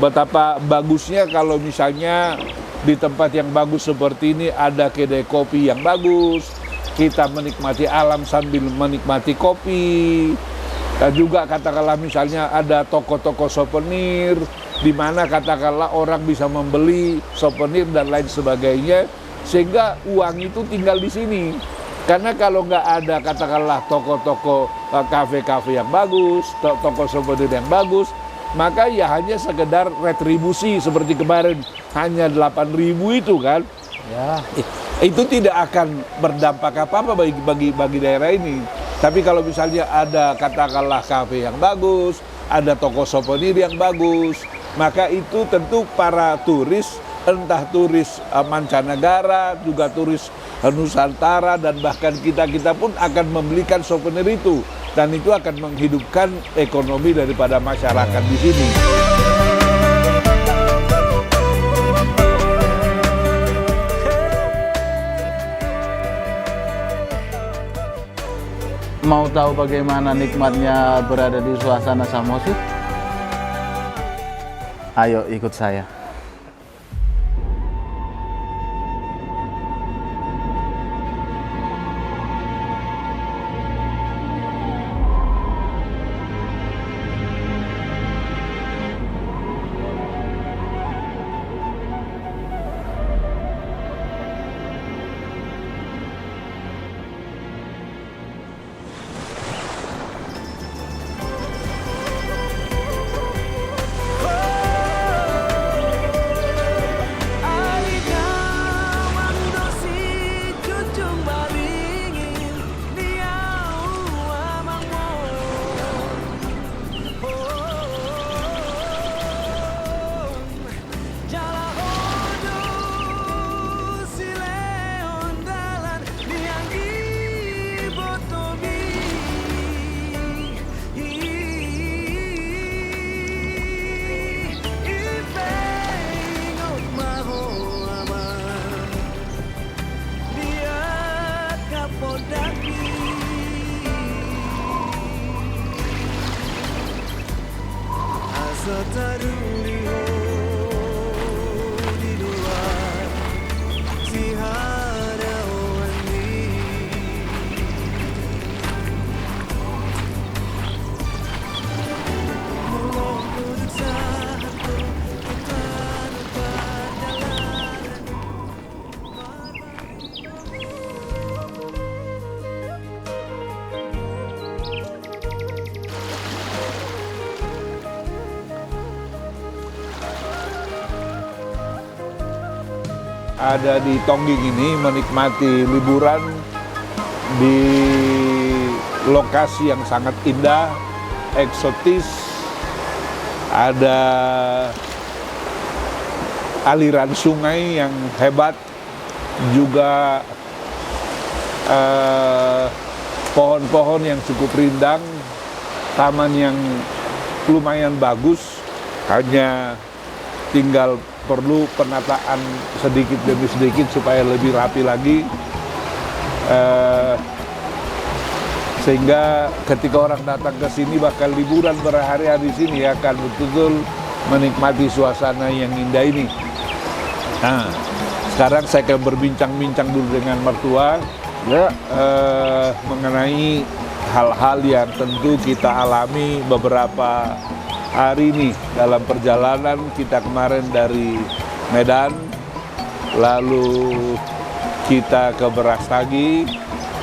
betapa bagusnya kalau misalnya di tempat yang bagus seperti ini ada kedai kopi yang bagus, kita menikmati alam sambil menikmati kopi. Dan juga katakanlah misalnya ada toko-toko souvenir, di mana katakanlah orang bisa membeli souvenir dan lain sebagainya, sehingga uang itu tinggal di sini. Karena kalau nggak ada katakanlah toko-toko kafe-kafe yang bagus, toko souvenir yang bagus, maka ya hanya sekedar retribusi seperti kemarin hanya 8.000 itu kan, Ya. itu tidak akan berdampak apa-apa bagi daerah ini. Tapi kalau misalnya ada katakanlah kafe yang bagus, ada toko souvenir yang bagus, maka itu tentu para turis, entah turis mancanegara, juga turis Nusantara, dan bahkan kita pun akan membelikan souvenir itu. Dan itu akan menghidupkan ekonomi daripada masyarakat di sini. Mau tahu bagaimana nikmatnya berada di suasana Samosir? Ayo ikut saya. Ada di Tongging ini menikmati liburan di lokasi yang sangat indah, eksotis, ada aliran sungai yang hebat, juga pohon-pohon yang cukup rindang, taman yang lumayan bagus, hanya tinggal perlu penataan sedikit demi sedikit supaya lebih rapi lagi, sehingga ketika orang datang ke sini bakal liburan berhari-hari di sini akan betul-betul menikmati suasana yang indah ini. Nah, sekarang saya akan berbincang-bincang dulu dengan mertua mengenai hal-hal yang tentu kita alami beberapa hari ini dalam perjalanan kita kemarin dari Medan, lalu kita ke Brastagi,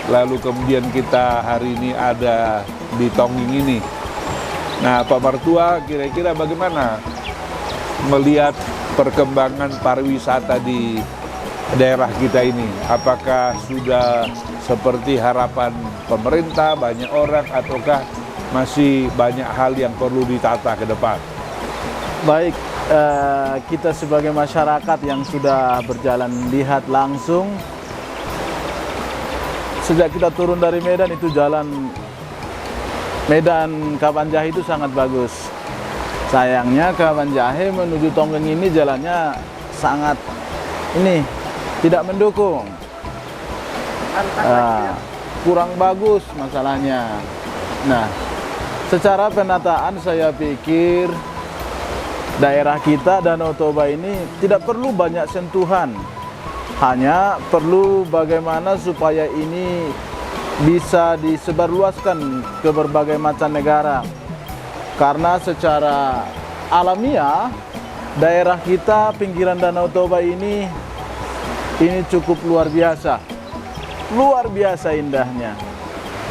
lalu kemudian kita hari ini ada di Tongging ini. Nah, Pak Mertua, kira-kira bagaimana melihat perkembangan pariwisata di daerah kita ini? Apakah sudah seperti harapan pemerintah, banyak orang, ataukah masih banyak hal yang perlu ditata ke depan? Baik, kita sebagai masyarakat yang sudah berjalan lihat langsung, sejak kita turun dari Medan itu jalan Medan Kabanjahe itu sangat bagus. Sayangnya Kabanjahe menuju Tongging ini jalannya sangat tidak mendukung. Kurang bagus masalahnya. Nah, secara penataan saya pikir daerah kita Danau Toba ini tidak perlu banyak sentuhan, hanya perlu bagaimana supaya ini bisa disebarluaskan ke berbagai macam negara. Karena secara alamiah daerah kita pinggiran Danau Toba ini cukup luar biasa indahnya.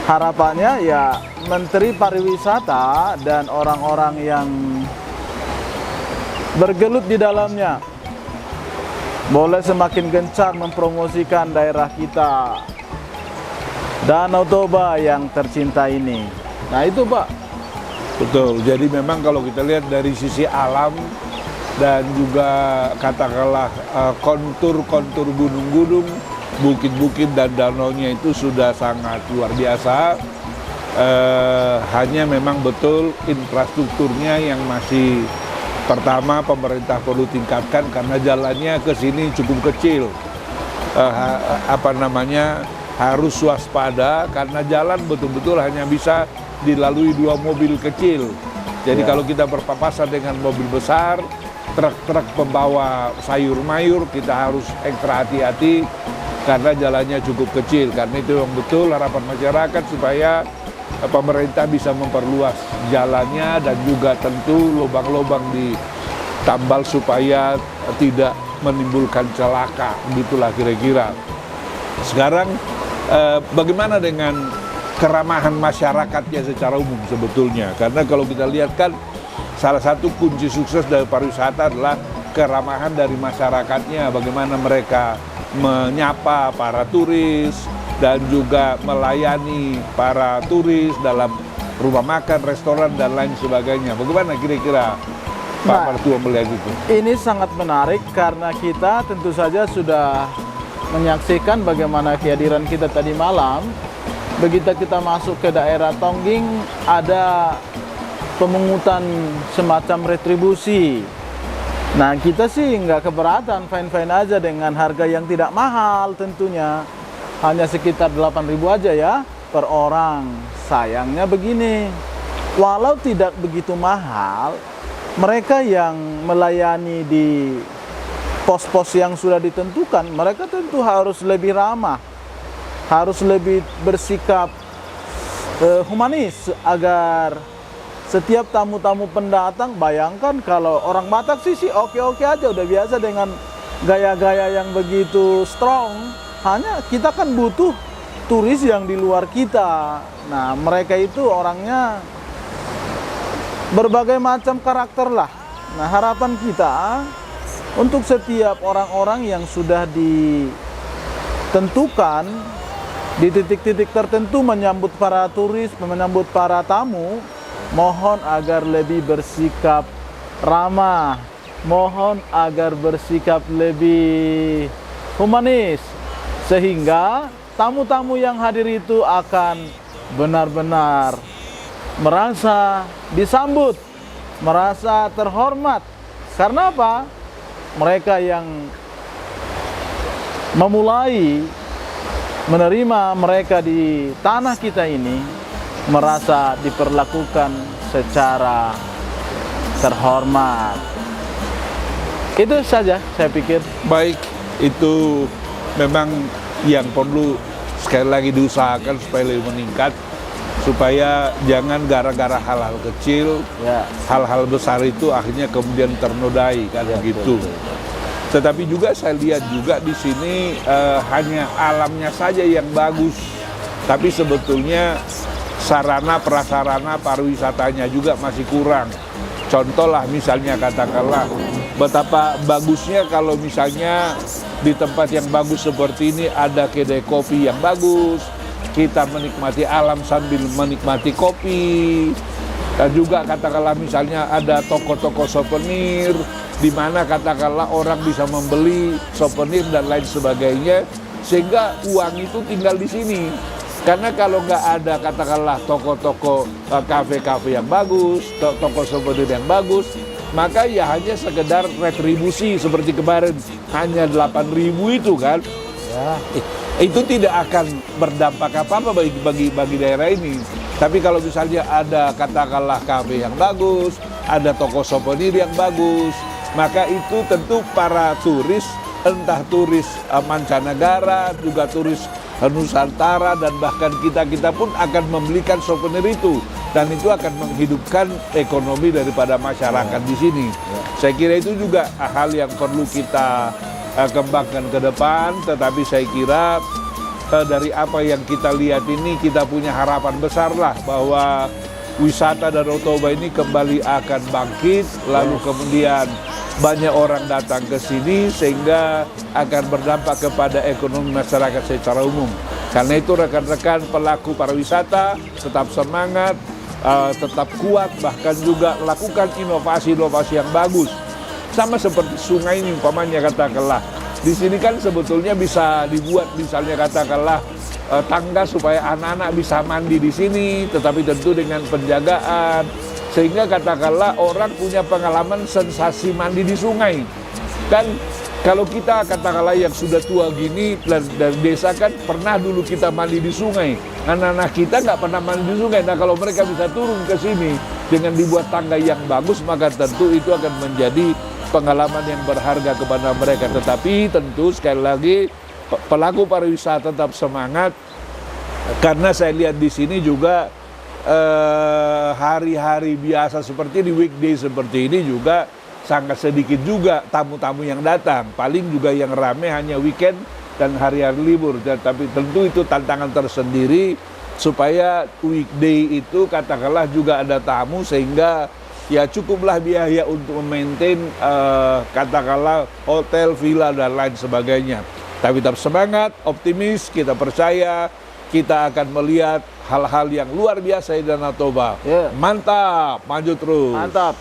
Harapannya ya Menteri Pariwisata dan orang-orang yang bergelut di dalamnya boleh semakin gencar mempromosikan daerah kita Danau Toba yang tercinta ini. Nah itu Pak. Betul, jadi memang kalau kita lihat dari sisi alam dan juga katakanlah kontur-kontur gunung-gunung, bukit-bukit dan danaunya itu sudah sangat luar biasa. Hanya memang betul infrastrukturnya yang masih pertama pemerintah perlu tingkatkan karena jalannya ke sini cukup kecil. Harus waspada karena jalan betul-betul hanya bisa dilalui 2 mobil kecil. Jadi kalau kita berpapasan dengan mobil besar, truk-truk pembawa sayur mayur, kita harus ekstra hati-hati karena jalannya cukup kecil. Karena itu yang betul harapan masyarakat supaya pemerintah bisa memperluas jalannya dan juga tentu lubang-lubang ditambal supaya tidak menimbulkan celaka. Begitulah kira-kira. Sekarang bagaimana dengan keramahan masyarakatnya secara umum sebetulnya? Karena kalau kita lihat kan salah satu kunci sukses dari pariwisata adalah keramahan dari masyarakatnya. Bagaimana mereka menyapa para turis dan juga melayani para turis dalam rumah makan, restoran, dan lain sebagainya. Bagaimana kira-kira Pak Martua melihat itu? Ini sangat menarik karena kita tentu saja sudah menyaksikan bagaimana kehadiran kita tadi malam. Begitu kita masuk ke daerah Tongging, ada pemungutan semacam retribusi. Nah kita sih nggak keberatan, fine-fine aja dengan harga yang tidak mahal tentunya. Hanya sekitar 8.000 aja ya per orang. Sayangnya begini, walau tidak begitu mahal, mereka yang melayani di pos-pos yang sudah ditentukan, mereka tentu harus lebih ramah, harus lebih bersikap humanis agar setiap tamu-tamu pendatang, bayangkan kalau orang Batak sih oke-oke aja, udah biasa dengan gaya-gaya yang begitu strong. Hanya kita kan butuh turis yang di luar kita. Nah mereka itu orangnya berbagai macam karakter lah. Nah harapan kita untuk setiap orang-orang yang sudah ditentukan di titik-titik tertentu menyambut para turis, menyambut para tamu, mohon agar lebih bersikap ramah, mohon agar bersikap lebih humanis, sehingga tamu-tamu yang hadir itu akan benar-benar merasa disambut, merasa terhormat. Karena apa? Mereka yang memulai menerima mereka di tanah kita ini merasa diperlakukan secara terhormat. Itu saja saya pikir. Baik, itu memang yang perlu sekali lagi diusahakan supaya lebih meningkat, supaya jangan gara-gara hal-hal kecil, hal-hal besar itu akhirnya kemudian ternodai kan begitu. Tetapi juga saya lihat juga di sini hanya alamnya saja yang bagus, tapi sebetulnya sarana prasarana pariwisatanya juga masih kurang. Contohlah misalnya katakanlah betapa bagusnya kalau misalnya di tempat yang bagus seperti ini ada kedai kopi yang bagus, kita menikmati alam sambil menikmati kopi. Dan juga katakanlah misalnya ada toko-toko souvenir di mana katakanlah orang bisa membeli souvenir dan lain sebagainya, sehingga uang itu tinggal di sini. Karena kalau nggak ada katakanlah toko-toko kafe-kafe yang bagus, toko souvenir yang bagus, maka ya hanya sekedar retribusi seperti kemarin hanya 8.000 itu kan. Itu tidak akan berdampak apa-apa bagi daerah ini. Tapi kalau misalnya ada katakanlah kafe yang bagus, ada toko souvenir yang bagus. Maka itu tentu para turis, entah turis mancanegara, juga turis Nusantara, dan bahkan kita pun akan membelikan souvenir itu. Dan itu akan menghidupkan ekonomi daripada masyarakat di sini. Saya kira itu juga hal yang perlu kita kembangkan ke depan, tetapi saya kira dari apa yang kita lihat ini kita punya harapan besar lah bahwa wisata Danau Toba ini kembali akan bangkit, lalu kemudian banyak orang datang ke sini sehingga akan berdampak kepada ekonomi masyarakat secara umum. Karena itu rekan-rekan pelaku pariwisata tetap semangat, tetap kuat, bahkan juga lakukan inovasi-inovasi yang bagus. Sama seperti sungai ini umpamanya katakanlah, di sini kan sebetulnya bisa dibuat misalnya katakanlah tangga supaya anak-anak bisa mandi di sini, tetapi tentu dengan penjagaan. Sehingga katakanlah orang punya pengalaman sensasi mandi di sungai. Dan kalau kita katakanlah yang sudah tua gini dari desa kan pernah dulu kita mandi di sungai. Anak-anak kita nggak pernah mandi di sungai. Nah kalau mereka bisa turun ke sini dengan dibuat tangga yang bagus, maka tentu itu akan menjadi pengalaman yang berharga kepada mereka. Tetapi tentu sekali lagi pelaku pariwisata tetap semangat, karena saya lihat di sini juga hari-hari biasa seperti di weekday seperti ini juga sangat sedikit juga tamu-tamu yang datang. Paling juga yang ramai hanya weekend dan hari-hari libur. Tapi tentu itu tantangan tersendiri supaya weekday itu katakanlah juga ada tamu, sehingga ya cukuplah biaya untuk memaintain katakanlah hotel, villa dan lain sebagainya. Tapi tetap semangat, optimis, kita percaya kita akan melihat hal-hal yang luar biasa di Danau Toba. Mantap, maju terus. Mantap.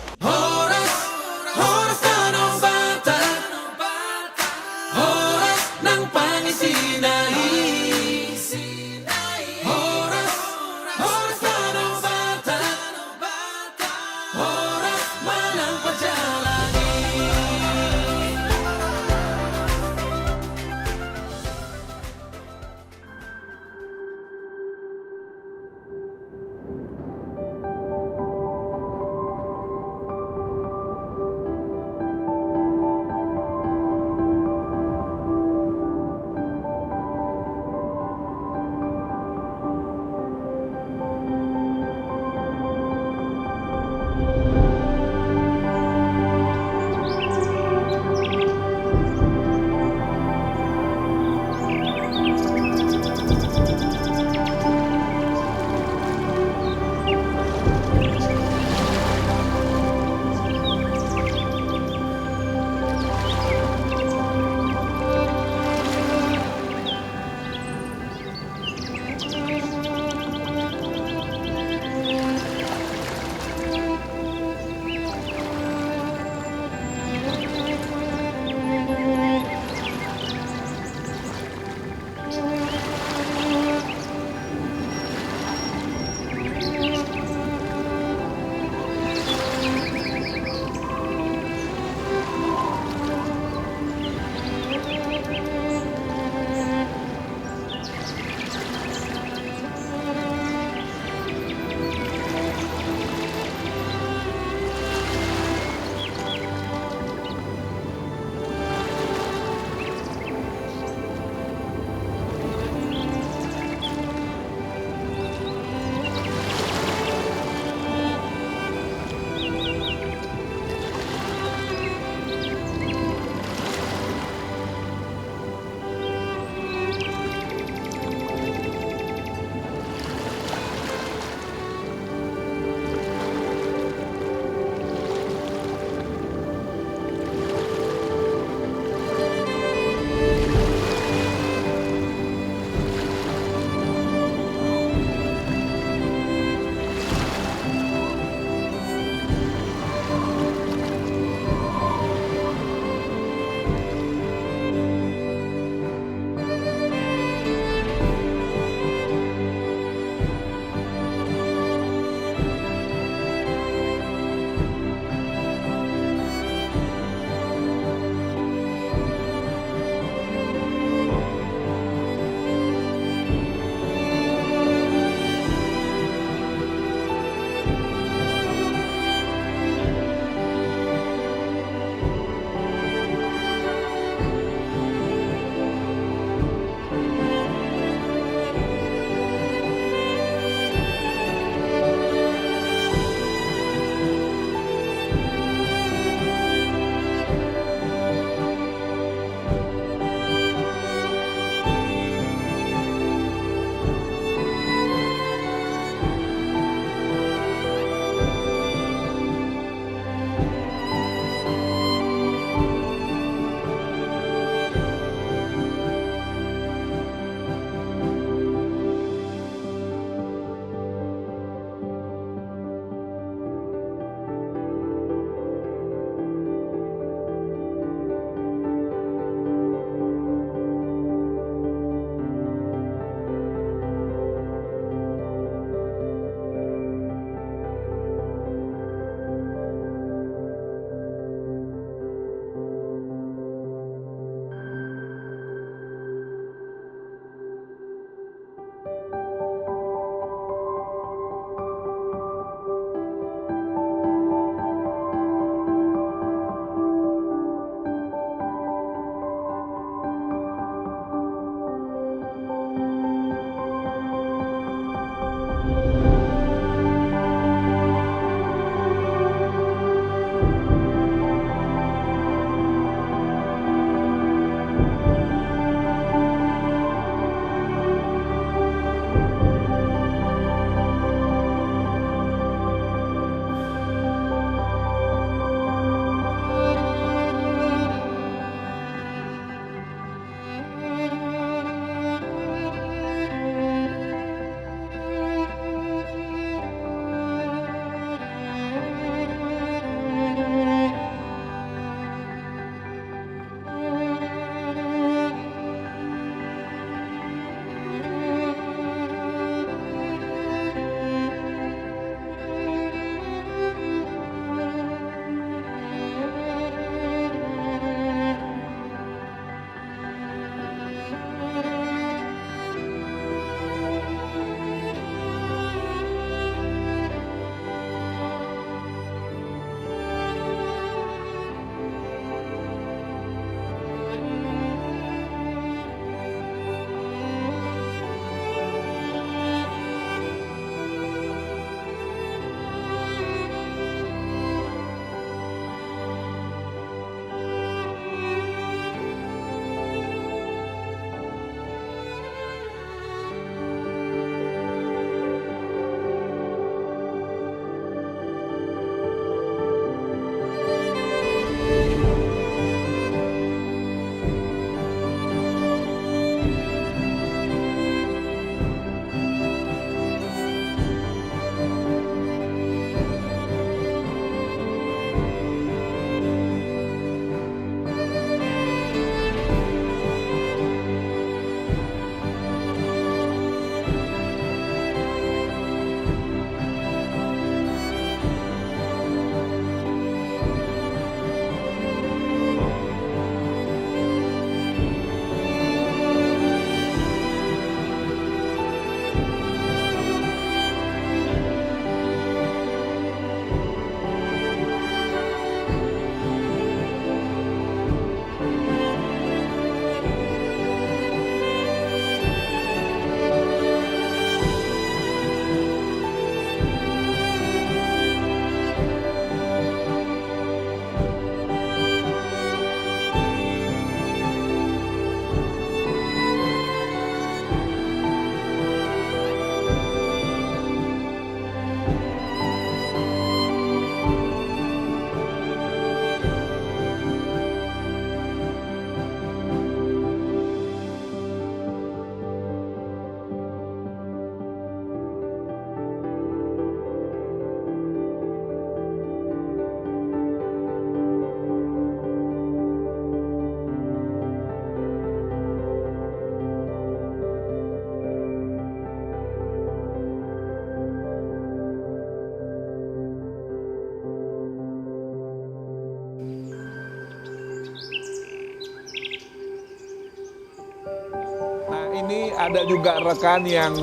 ada juga rekan yang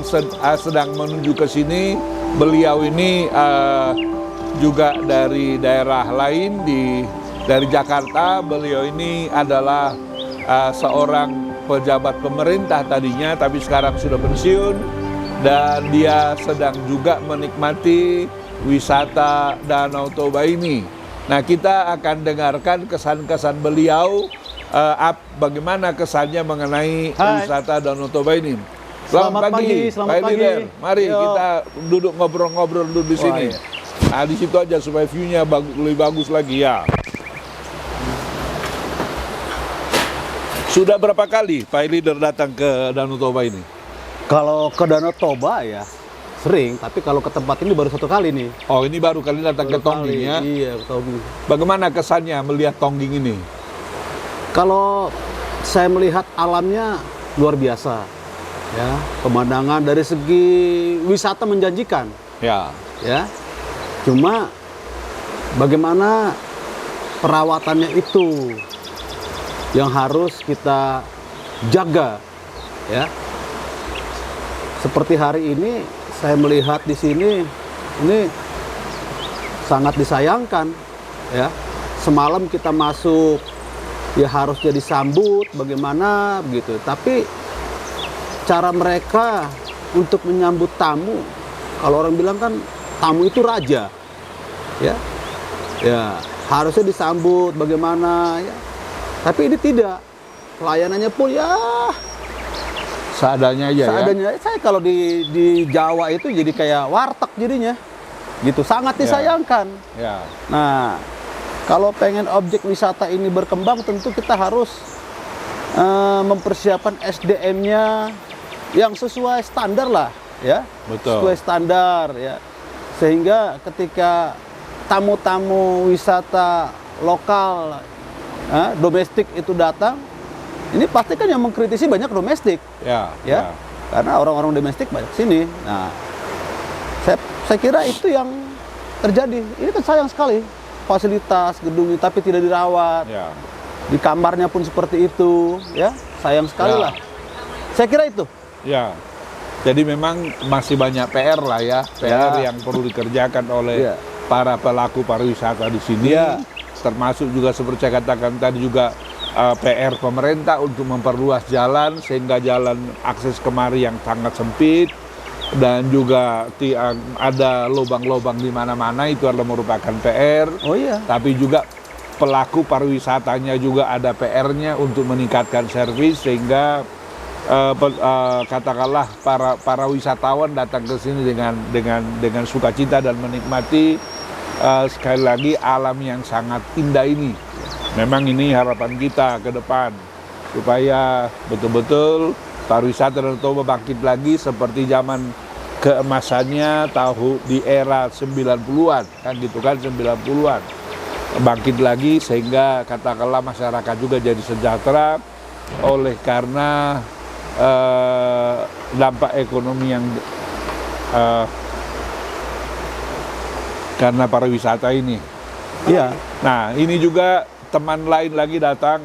sedang menuju ke sini. Beliau ini juga dari daerah lain dari Jakarta. Beliau ini adalah seorang pejabat pemerintah tadinya, tapi sekarang sudah pensiun, dan dia sedang juga menikmati wisata Danau Toba ini. Nah, kita akan dengarkan kesan-kesan beliau, bagaimana kesannya mengenai wisata Danau Toba ini. Selamat pagi, selamat Pak pagi. Leader. Mari Yo. kita duduk ngobrol-ngobrol dulu di sini. Iya. Nah, di situ aja supaya view-nya lebih bagus lagi ya. Sudah berapa kali Pak Leader datang ke Danau Toba ini? Kalau ke Danau Toba ya sering, tapi kalau ke tempat ini baru 1 kali nih. Oh, ini baru kali datang ke Tongging ya? Iya, ke Tongging. Bagaimana kesannya melihat Tongging ini? Kalau saya melihat alamnya luar biasa, ya, pemandangan dari segi wisata menjanjikan, Ya, ya. Cuma bagaimana perawatannya itu yang harus kita jaga, ya. Seperti hari ini saya melihat di sini, ini sangat disayangkan, ya. Semalam kita masuk, ya harusnya disambut, bagaimana begitu. Tapi cara mereka untuk menyambut tamu, kalau orang bilang kan tamu itu raja, ya, ya harusnya disambut bagaimana, ya. Tapi ini tidak, pelayanannya pun ya seadanya aja ya. seadanya. Saya kalau di Jawa itu jadi kayak warteg jadinya, gitu. Sangat disayangkan. Ya, Nah, kalau pengen objek wisata ini berkembang, tentu kita harus mempersiapkan SDM-nya yang sesuai standar lah, ya. betul. Sesuai standar, ya. Sehingga ketika tamu-tamu wisata lokal, domestik itu datang, ini pasti kan yang mengkritisi banyak domestik, Ya, ya. Karena orang-orang domestik banyak sini. Nah, saya kira itu yang terjadi. Ini kan sayang sekali, fasilitas gedung ini tapi tidak dirawat. ya. Di kamarnya pun seperti itu, ya. Sayang sekali Ya. lah. Saya kira itu. Ya. Jadi memang masih banyak PR lah ya, PR Ya. yang perlu dikerjakan oleh Ya. para pelaku pariwisata di sini. Ya. Termasuk juga seperti saya katakan tadi juga PR pemerintah untuk memperluas jalan sehingga jalan akses kemari yang sangat sempit, dan juga ada lubang-lubang di mana-mana, itu adalah merupakan PR. Oh iya. Tapi juga pelaku pariwisatanya juga ada PR-nya untuk meningkatkan servis sehingga katakanlah para wisatawan datang ke sini dengan sukacita dan menikmati sekali lagi alam yang sangat indah ini. Memang ini harapan kita ke depan supaya betul-betul pariwisata Danau Toba bangkit lagi seperti zaman keemasannya di era 90-an, kan gitu kan, 90-an. Bangkit lagi sehingga katakanlah masyarakat juga jadi sejahtera oleh karena dampak ekonomi yang karena pariwisata ini. Iya. Nah, ini juga teman lain lagi datang,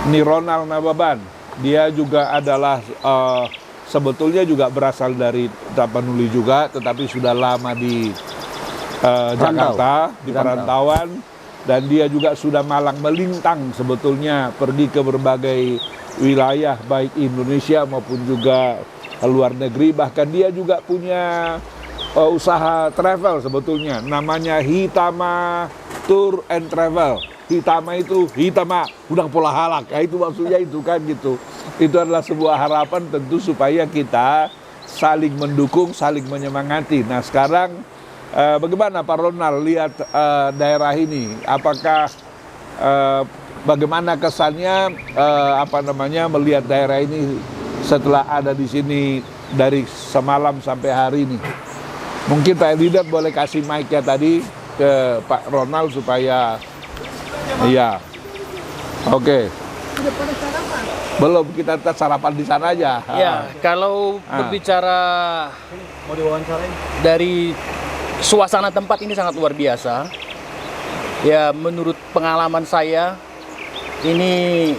ini Ronald Nababan. Dia juga adalah sebetulnya juga berasal dari Tapanuli juga, tetapi sudah lama di Jakarta, di perantauan, dan dia juga sudah malang melintang sebetulnya pergi ke berbagai wilayah baik Indonesia maupun juga luar negeri. Bahkan dia juga punya usaha travel sebetulnya, namanya Hitama Tour and Travel. Hitama itu Hitama udang pola halak, ya, itu maksudnya itu kan gitu. Itu adalah sebuah harapan tentu supaya kita saling mendukung, saling menyemangati. Nah sekarang bagaimana Pak Ronald lihat daerah ini? Apakah bagaimana kesannya melihat daerah ini setelah ada di sini dari semalam sampai hari ini? Mungkin Pak Leader boleh kasih mic-nya tadi ke Pak Ronald supaya iya. Oke. Belum, kita sarapan di sana aja. Ya, kalau berbicara Mau diwawancarain? dari suasana tempat ini sangat luar biasa. Ya, menurut pengalaman saya, ini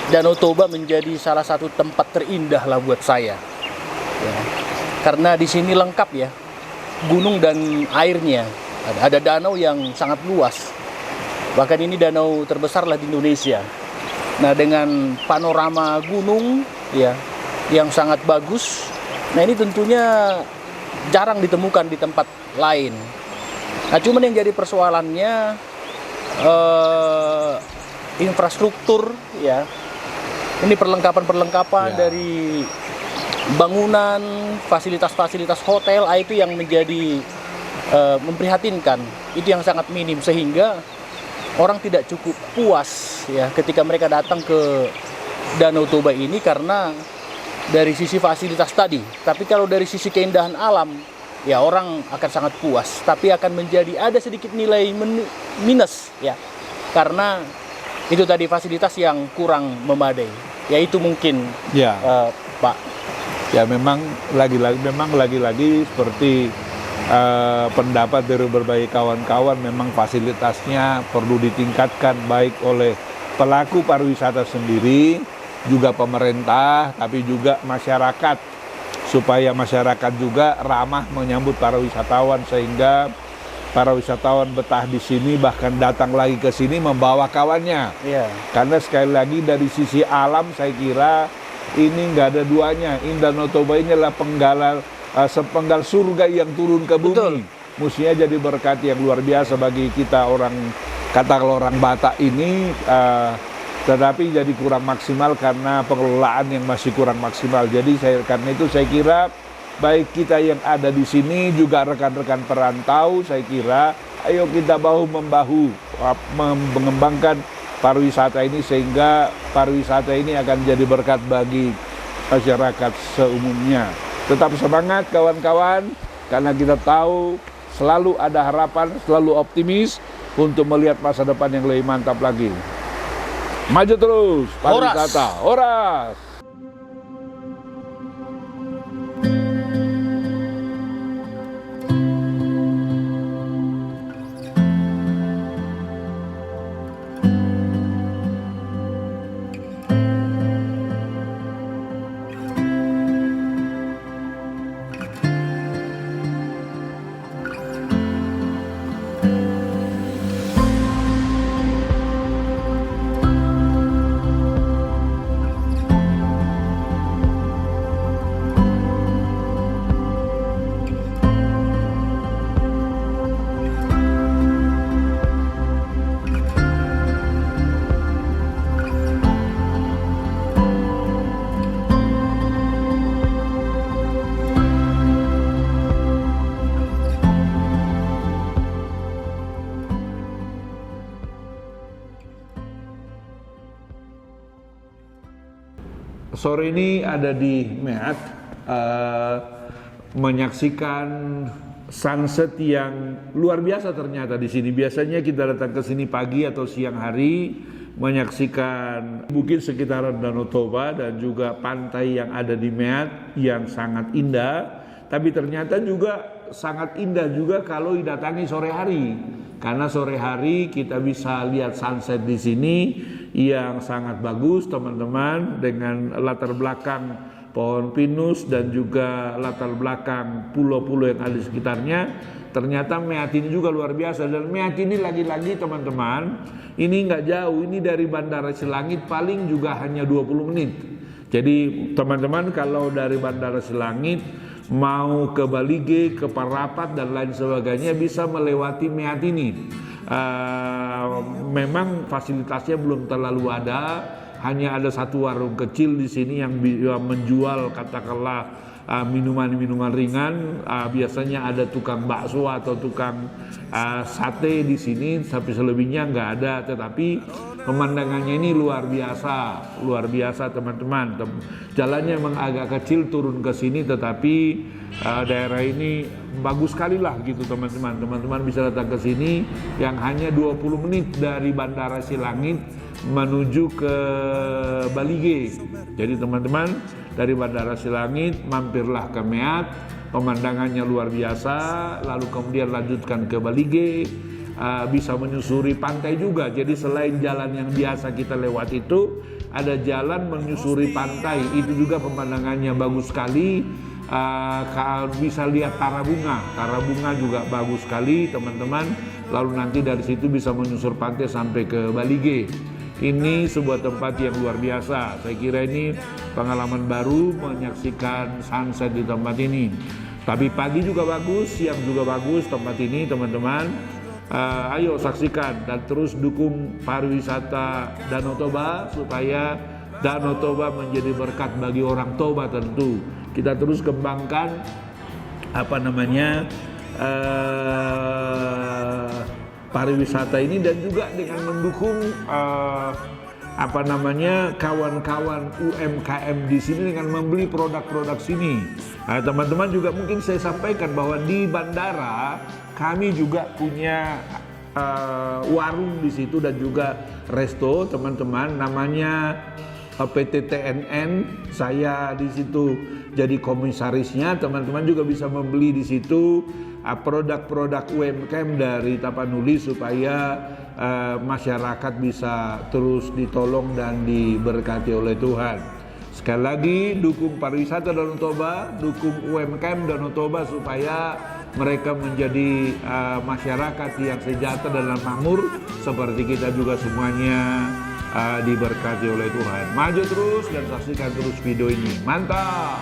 Danau Toba menjadi salah satu tempat terindah lah buat saya. Ya. Karena di sini lengkap ya, gunung dan airnya. Ada danau yang sangat luas. Bahkan ini danau terbesar lah di Indonesia. Nah, dengan panorama gunung ya yang sangat bagus. Nah, ini tentunya jarang ditemukan di tempat lain. Nah, cuman yang jadi persoalannya infrastruktur ya. Ini perlengkapan-perlengkapan dari bangunan, fasilitas-fasilitas hotel, itu yang menjadi memprihatinkan. Itu yang sangat minim sehingga orang tidak cukup puas ya ketika mereka datang ke Danau Toba ini karena dari sisi fasilitas tadi. Tapi kalau dari sisi keindahan alam, ya orang akan sangat puas. Tapi akan menjadi ada sedikit nilai minus ya, karena itu tadi fasilitas yang kurang memadai. Ya itu mungkin Pak. Ya memang lagi-lagi seperti pendapat dari berbagai kawan-kawan, memang fasilitasnya perlu ditingkatkan baik oleh pelaku pariwisata sendiri, juga pemerintah, tapi juga masyarakat, supaya masyarakat juga ramah menyambut para wisatawan sehingga para wisatawan betah di sini, bahkan datang lagi ke sini membawa kawannya. Karena sekali lagi dari sisi alam saya kira ini nggak ada duanya. Danau Toba ini adalah sepenggal surga yang turun ke bumi. Betul. Mestinya jadi berkat yang luar biasa bagi kita orang, katakanlah orang Batak ini, tetapi jadi kurang maksimal karena pengelolaan yang masih kurang maksimal. Jadi karena itu saya kira baik kita yang ada di sini juga rekan-rekan perantau, saya kira ayo kita bahu-membahu mengembangkan pariwisata ini sehingga pariwisata ini akan jadi berkat bagi masyarakat seumumnya. Tetap semangat kawan-kawan, karena kita tahu selalu ada harapan, selalu optimis untuk melihat masa depan yang lebih mantap lagi. Maju terus pariwisata. Horas. Sore ini ada di Meat, menyaksikan sunset yang luar biasa ternyata di sini. Biasanya kita datang ke sini pagi atau siang hari menyaksikan bukit sekitaran Danau Toba dan juga pantai yang ada di Meat yang sangat indah. Tapi ternyata juga sangat indah juga kalau didatangi sore hari. Karena sore hari kita bisa lihat sunset di sini yang sangat bagus teman-teman, dengan latar belakang pohon pinus dan juga latar belakang pulau-pulau yang ada di sekitarnya. Ternyata Meat ini juga luar biasa, dan Meat ini lagi-lagi teman-teman, ini nggak jauh, ini dari Bandara Silangit paling juga hanya 20 menit. Jadi teman-teman kalau dari Bandara Silangit mau ke Balige, ke Parapat dan lain sebagainya bisa melewati Meat ini. Memang fasilitasnya belum terlalu ada, hanya ada satu warung kecil di sini yang menjual katakanlah minuman-minuman ringan. Biasanya ada tukang bakso atau tukang sate di sini, tapi selebihnya nggak ada. Tetapi pemandangannya ini luar biasa teman-teman. Jalannya memang agak kecil turun ke sini, tetapi daerah ini bagus sekali lah gitu teman-teman. Teman-teman bisa datang ke sini yang hanya 20 menit dari Bandara Silangit menuju ke Balige. Jadi teman-teman dari Bandara Silangit mampirlah ke Meat, pemandangannya luar biasa, lalu kemudian lanjutkan ke Balige, bisa menyusuri pantai juga. Jadi selain jalan yang biasa kita lewat itu, ada jalan menyusuri pantai, itu juga pemandangannya bagus sekali. Bisa lihat Tarabunga juga bagus sekali teman-teman. Lalu nanti dari situ bisa menyusur pantai sampai ke Balige. Ini sebuah tempat yang luar biasa. Saya kira ini pengalaman baru menyaksikan sunset di tempat ini. Tapi pagi juga bagus, siang juga bagus tempat ini teman-teman. Ayo saksikan dan terus dukung pariwisata Danau Toba supaya Danau Toba menjadi berkat bagi orang Toba tentu. Kita terus kembangkan pariwisata ini dan juga dengan mendukung kawan-kawan UMKM di sini dengan membeli produk-produk sini. Teman-teman juga mungkin saya sampaikan bahwa di bandara kami juga punya warung di situ dan juga resto teman-teman, namanya PT TNN. Saya di situ jadi komisarisnya. Teman-teman juga bisa membeli di situ produk-produk UMKM dari Tapanuli supaya masyarakat bisa terus ditolong dan diberkati oleh Tuhan. Sekali lagi, dukung pariwisata Danau Toba, dukung UMKM Danau Toba supaya mereka menjadi masyarakat yang sejahtera dan makmur seperti kita juga semuanya diberkati oleh Tuhan. Maju terus dan saksikan terus video ini. Mantap!